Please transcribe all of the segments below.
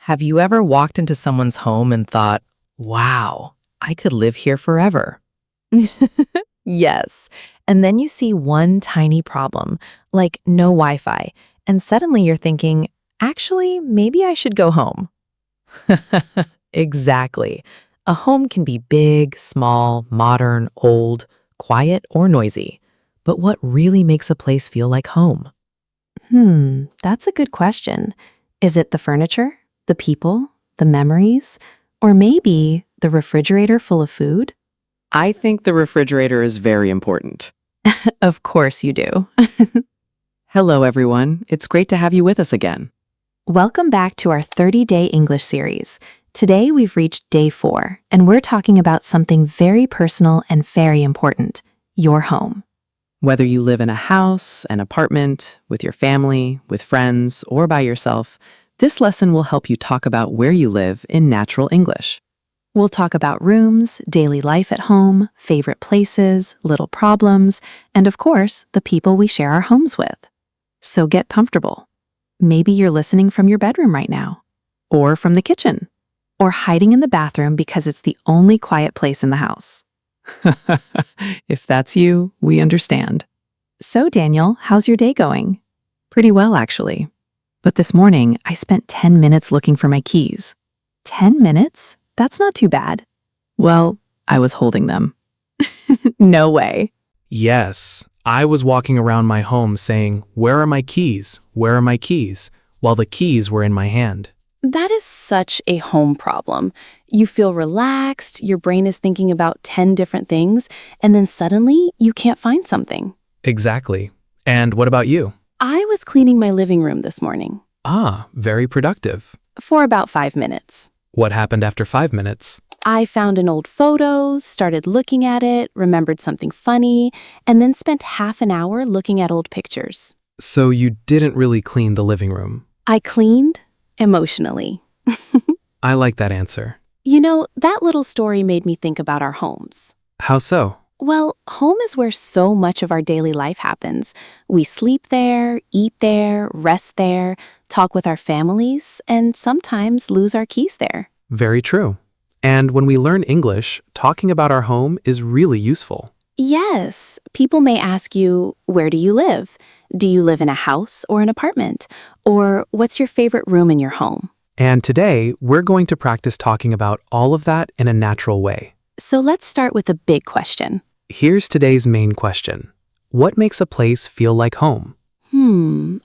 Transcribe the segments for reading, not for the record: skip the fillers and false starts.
Have you ever walked into someone's home and thought, wow, I could live here forever? Yes. And then you see one tiny problem, like no Wi-Fi, and suddenly you're thinking, actually, maybe I should go home. Exactly. A home can be big, small, modern, old, quiet, or noisy. But what really makes a place feel like home? That's a good question. Is it the furniture, the people, the memories, or maybe the refrigerator full of food? I think the refrigerator is very important. Of course you do. Hello, everyone. It's great to have you with us again. Welcome back to our 30-day English series. Today we've reached day 4, and we're talking about something very personal and very important, your home. Whether you live in a house, an apartment, with your family, with friends, or by yourself, this lesson will help you talk about where you live in natural English. We'll talk about rooms, daily life at home, favorite places, little problems, and of course, the people we share our homes with. So get comfortable. Maybe you're listening from your bedroom right now, or from the kitchen, or hiding in the bathroom because it's the only quiet place in the house. If that's you, we understand. So Daniel, how's your day going? Pretty well, actually. But this morning, I spent 10 minutes looking for my keys. 10 minutes? That's not too bad. Well, I was holding them. No way. Yes, I was walking around my home saying, "Where are my keys? Where are my keys?" while the keys were in my hand. That is such a home problem. You feel relaxed, your brain is thinking about 10 different things, and then suddenly you can't find something. Exactly. And what about you? I was cleaning my living room this morning. Ah, very productive. For about 5 minutes. What happened after 5 minutes? I found an old photo, started looking at it, remembered something funny, and then spent half an hour looking at old pictures. So you didn't really clean the living room. I cleaned emotionally. I like that answer. You know, that little story made me think about our homes. How so? Well, home is where so much of our daily life happens. We sleep there, eat there, rest there, talk with our families, and sometimes lose our keys there. Very true. And when we learn English, talking about our home is really useful. Yes, people may ask you, where do you live? Do you live in a house or an apartment? Or what's your favorite room in your home? And today, we're going to practice talking about all of that in a natural way. So let's start with a big question. Here's today's main question. What makes a place feel like home?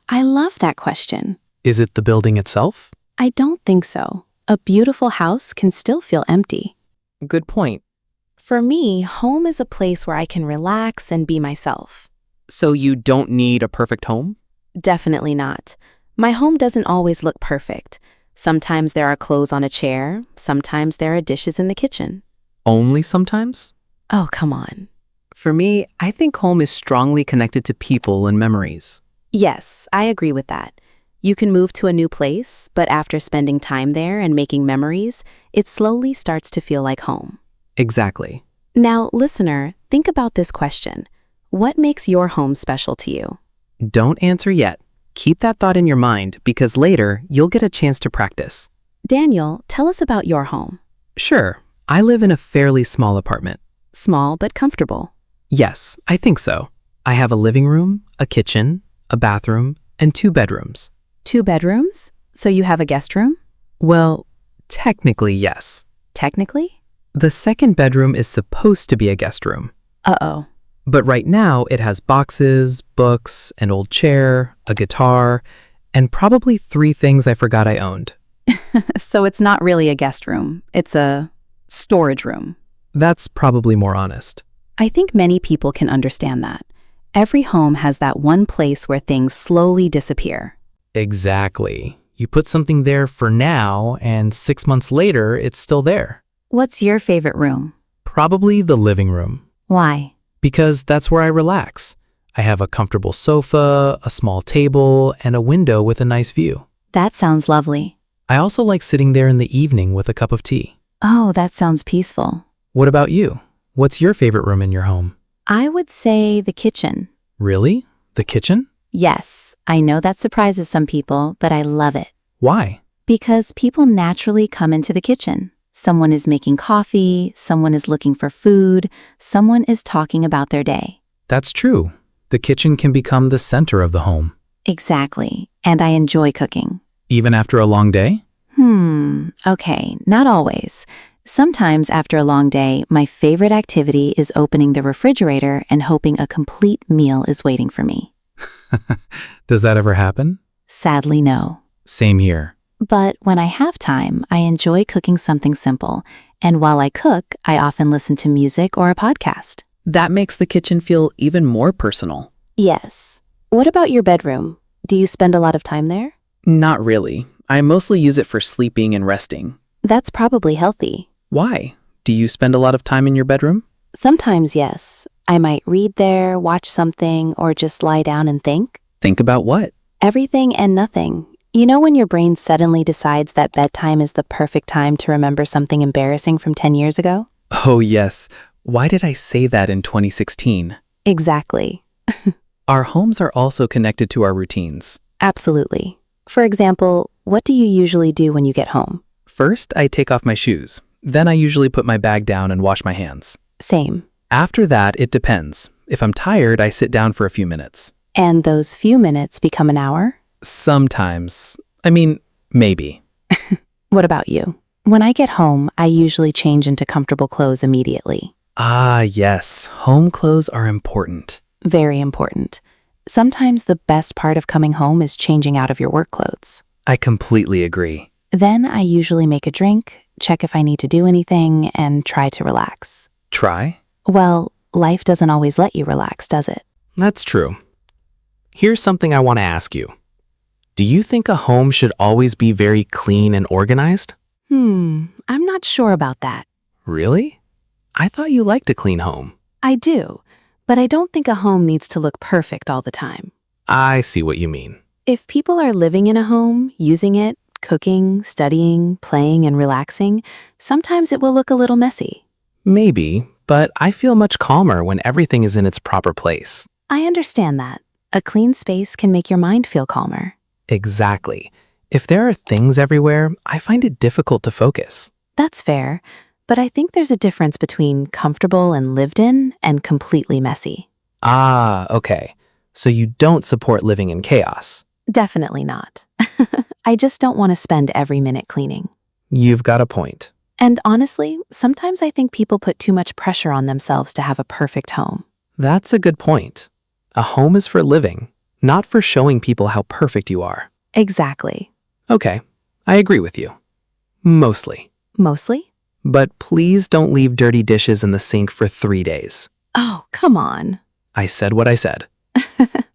I love that question. Is it the building itself? I don't think so. A beautiful house can still feel empty. Good point. For me, home is a place where I can relax and be myself. So you don't need a perfect home? Definitely not. My home doesn't always look perfect. Sometimes there are clothes on a chair. Sometimes there are dishes in the kitchen. Only sometimes? Oh, come on. For me, I think home is strongly connected to people and memories. Yes, I agree with that. You can move to a new place, but after spending time there and making memories, it slowly starts to feel like home. Exactly. Now, listener, think about this question. What makes your home special to you? Don't answer yet. Keep that thought in your mind because later you'll get a chance to practice. Daniel, tell us about your home. Sure, I live in a fairly small apartment. Small but comfortable. Yes, I think so. I have a living room, a kitchen, a bathroom, and 2 bedrooms. 2 bedrooms? So you have a guest room? Well, technically, yes. Technically? The second bedroom is supposed to be a guest room. Uh-oh. But right now, it has boxes, books, an old chair, a guitar, and probably 3 things I forgot I owned. So it's not really a guest room. It's a storage room. That's probably more honest. I think many people can understand that. Every home has that one place where things slowly disappear. Exactly. You put something there for now, and 6 months later, it's still there. What's your favorite room? Probably the living room. Why? Because that's where I relax. I have a comfortable sofa, a small table, and a window with a nice view. That sounds lovely. I also like sitting there in the evening with a cup of tea. Oh, that sounds peaceful. What about you? What's your favorite room in your home? I would say the kitchen. Really? The kitchen? Yes, I know that surprises some people, but I love it. Why? Because people naturally come into the kitchen. Someone is making coffee, someone is looking for food, someone is talking about their day. That's true. The kitchen can become the center of the home. Exactly. And I enjoy cooking. Even after a long day? Okay, not always. Sometimes after a long day, my favorite activity is opening the refrigerator and hoping a complete meal is waiting for me. Does that ever happen? Sadly, no. Same here. But when I have time, I enjoy cooking something simple. And while I cook, I often listen to music or a podcast. That makes the kitchen feel even more personal. Yes. What about your bedroom? Do you spend a lot of time there? Not really. I mostly use it for sleeping and resting. That's probably healthy. Why? Do you spend a lot of time in your bedroom? Sometimes, yes. I might read there, watch something, or just lie down and think. Think about what? Everything and nothing. You know when your brain suddenly decides that bedtime is the perfect time to remember something embarrassing from 10 years ago? Oh, yes. Why did I say that in 2016? Exactly. Our homes are also connected to our routines. Absolutely. For example, what do you usually do when you get home? First, I take off my shoes. Then I usually put my bag down and wash my hands. Same. After that, it depends. If I'm tired, I sit down for a few minutes. And those few minutes become an hour? Sometimes. I mean, maybe. What about you? When I get home, I usually change into comfortable clothes immediately. Ah, yes. Home clothes are important. Very important. Sometimes the best part of coming home is changing out of your work clothes. I completely agree. Then I usually make a drink, check if I need to do anything, and try to relax. Try? Well, life doesn't always let you relax, does it? That's true. Here's something I want to ask you. Do you think a home should always be very clean and organized? I'm not sure about that. Really? I thought you liked a clean home. I do, but I don't think a home needs to look perfect all the time. I see what you mean. If people are living in a home, using it, cooking, studying, playing, and relaxing, sometimes it will look a little messy. Maybe, but I feel much calmer when everything is in its proper place. I understand that. A clean space can make your mind feel calmer. Exactly. If there are things everywhere, I find it difficult to focus. That's fair, but I think there's a difference between comfortable and lived in and completely messy. Ah, okay. So you don't support living in chaos. Definitely not. I just don't want to spend every minute cleaning. You've got a point. And honestly, sometimes I think people put too much pressure on themselves to have a perfect home. That's a good point. A home is for living, not for showing people how perfect you are. Exactly. Okay, I agree with you. Mostly. Mostly? But please don't leave dirty dishes in the sink for 3 days. Oh, come on. I said what I said.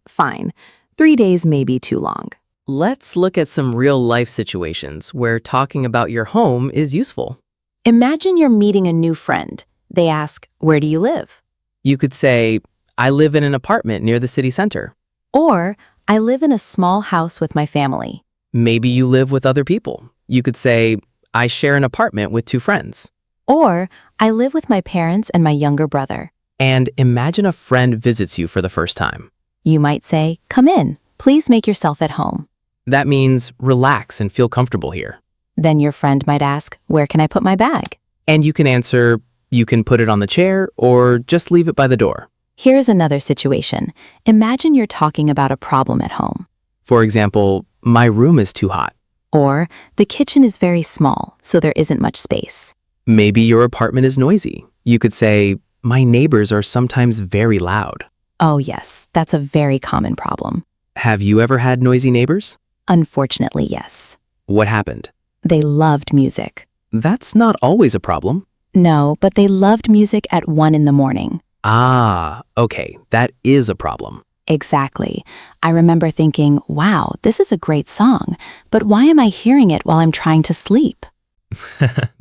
Fine. 3 days may be too long. Let's look at some real-life situations where talking about your home is useful. Imagine you're meeting a new friend. They ask, "Where do you live?" You could say, I live in an apartment near the city center. Or, "I live in a small house with my family." Maybe you live with other people. You could say, I share an apartment with 2 friends. Or, "I live with my parents and my younger brother." And imagine a friend visits you for the first time. You might say, "Come in. Please make yourself at home." That means relax and feel comfortable here. Then your friend might ask, "Where can I put my bag?" And you can answer, you can put it on the chair or just leave it by the door. Here's another situation. Imagine you're talking about a problem at home. For example, my room is too hot. Or, the kitchen is very small, so there isn't much space. Maybe your apartment is noisy. You could say, my neighbors are sometimes very loud. Oh yes, that's a very common problem. Have you ever had noisy neighbors? Unfortunately, yes. What happened? They loved music. That's not always a problem. No, but they loved music at 1 in the morning. Ah, okay, that is a problem. Exactly. I remember thinking, wow, this is a great song, but why am I hearing it while I'm trying to sleep?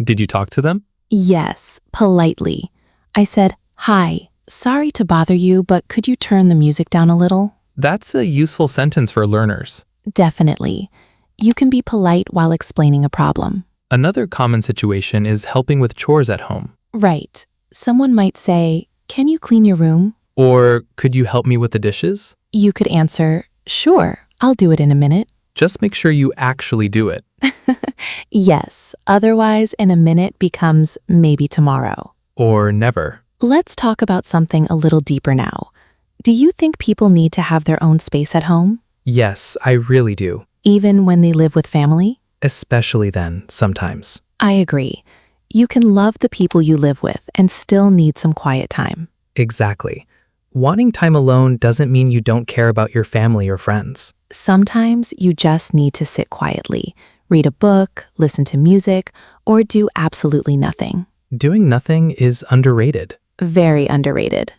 Did you talk to them? Yes, politely. I said, "Hi, sorry to bother you, but could you turn the music down a little?" That's a useful sentence for learners. Definitely. You can be polite while explaining a problem. Another common situation is helping with chores at home. Right. Someone might say, "Can you clean your room?" Or, could you help me with the dishes? You could answer, "Sure, I'll do it in a minute." Just make sure you actually do it. Yes, otherwise in a minute becomes maybe tomorrow. Or never. Let's talk about something a little deeper now. Do you think people need to have their own space at home, Yes, I really do. even when they live with family? Especially then, sometimes. I agree. You can love the people you live with and still need some quiet time. Exactly. Wanting time alone doesn't mean you don't care about your family or friends. Sometimes you just need to sit quietly, read a book, listen to music, or do absolutely nothing. Doing nothing is underrated. Very underrated.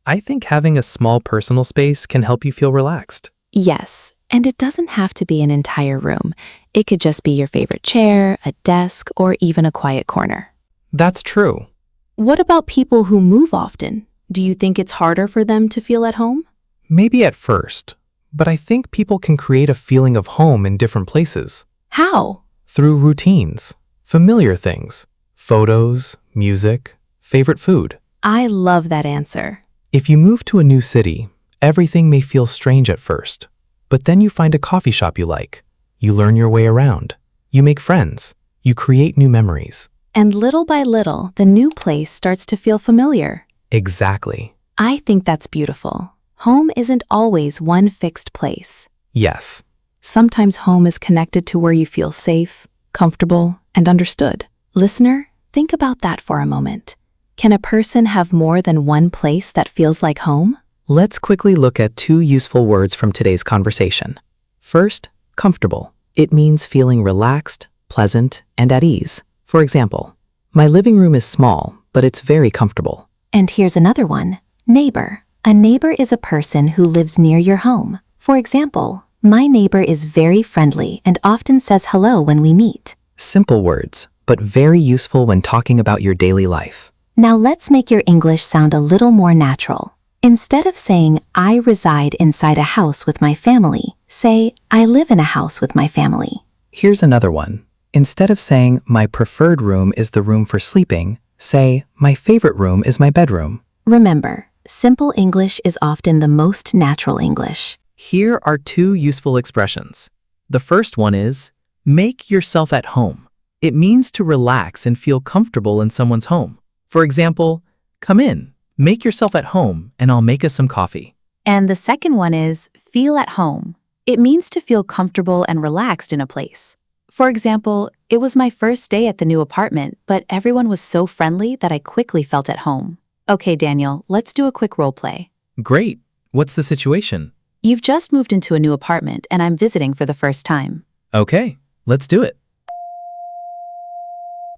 I think having a small personal space can help you feel relaxed. Yes, and it doesn't have to be an entire room. It could just be your favorite chair, a desk, or even a quiet corner. That's true. What about people who move often? Do you think it's harder for them to feel at home? Maybe at first, but I think people can create a feeling of home in different places. How? Through routines, familiar things, photos, music, favorite food. I love that answer. If you move to a new city, everything may feel strange at first, but then you find a coffee shop you like. You learn your way around. You make friends. You create new memories. And little by little, the new place starts to feel familiar. Exactly. I think that's beautiful. Home isn't always one fixed place. Yes. Sometimes home is connected to where you feel safe, comfortable, and understood. Listener, think about that for a moment. Can a person have more than one place that feels like home? Let's quickly look at 2 useful words from today's conversation. First, comfortable. It means feeling relaxed, pleasant, and at ease. For example, my living room is small, but it's very comfortable. And here's another one, neighbor. A neighbor is a person who lives near your home. For example, my neighbor is very friendly and often says hello when we meet. Simple words, but very useful when talking about your daily life. Now let's make your English sound a little more natural. Instead of saying, I reside inside a house with my family, say, I live in a house with my family. Here's another one. Instead of saying, my preferred room is the room for sleeping, say, my favorite room is my bedroom. Remember, simple English is often the most natural English. Here are 2 useful expressions. The first one is, make yourself at home. It means to relax and feel comfortable in someone's home. For example, come in, make yourself at home, and I'll make us some coffee. And the second one is feel at home. It means to feel comfortable and relaxed in a place. For example, it was my first day at the new apartment, but everyone was so friendly that I quickly felt at home. Okay, Daniel, let's do a quick role play. Great. What's the situation? You've just moved into a new apartment and I'm visiting for the first time. Okay, let's do it.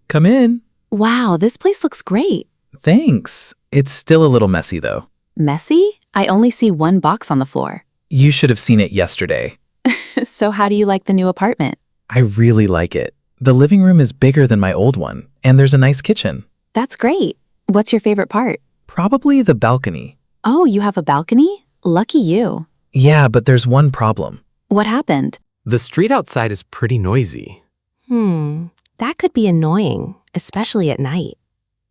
Come in. Wow, this place looks great. Thanks. It's still a little messy though. Messy? I only see one box on the floor. You should have seen it yesterday. So how do you like the new apartment? I really like it. The living room is bigger than my old one, and there's a nice kitchen. That's great. What's your favorite part? Probably the balcony. Oh, you have a balcony? Lucky you. Yeah, but there's one problem. What happened? The street outside is pretty noisy. That could be annoying, especially at night.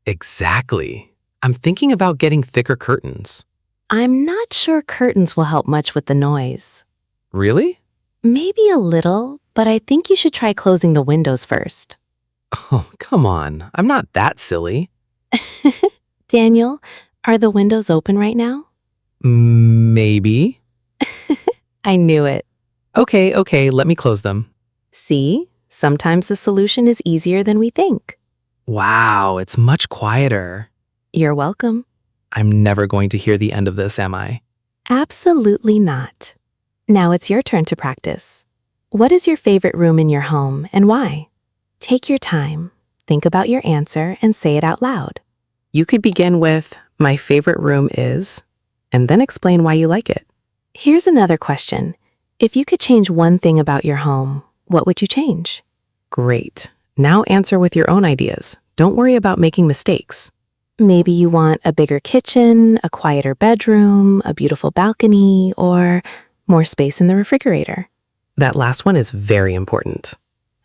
Exactly. I'm thinking about getting thicker curtains. I'm not sure curtains will help much with the noise. Really? Maybe a little, but I think you should try closing the windows first. Oh, come on. I'm not that silly. Daniel, are the windows open right now? Maybe. I knew it. Okay, let me close them. See? Sometimes the solution is easier than we think. Wow, it's much quieter. You're welcome. I'm never going to hear the end of this, am I? Absolutely not. Now it's your turn to practice. What is your favorite room in your home and why? Take your time, think about your answer, and say it out loud. You could begin with, my favorite room is, and then explain why you like it. Here's another question. If you could change one thing about your home, what would you change? Great. Now answer with your own ideas. Don't worry about making mistakes. Maybe you want a bigger kitchen, a quieter bedroom, a beautiful balcony, or more space in the refrigerator. That last one is very important.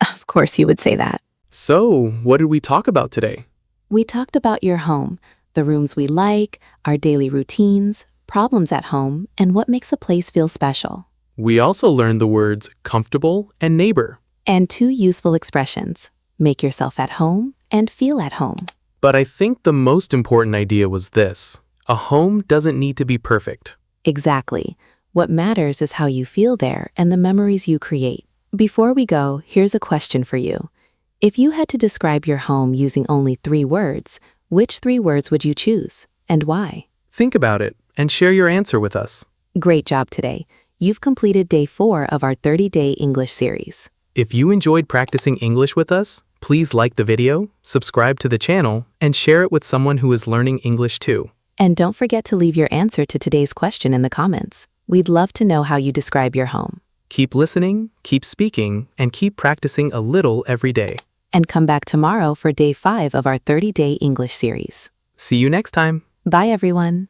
Of course you would say that. So, what did we talk about today? We talked about your home, the rooms we like, our daily routines, problems at home, and what makes a place feel special. We also learned the words comfortable and neighbor. And 2 useful expressions. Make yourself at home and feel at home. But I think the most important idea was this. A home doesn't need to be perfect. Exactly. What matters is how you feel there and the memories you create. Before we go, here's a question for you. If you had to describe your home using only 3 words, which 3 words would you choose and why? Think about it and share your answer with us. Great job today. You've completed day 4 of our 30-day English series. If you enjoyed practicing English with us, please like the video, subscribe to the channel, and share it with someone who is learning English too. And don't forget to leave your answer to today's question in the comments. We'd love to know how you describe your home. Keep listening, keep speaking, and keep practicing a little every day. And come back tomorrow for day 5 of our 30-day English series. See you next time. Bye, everyone.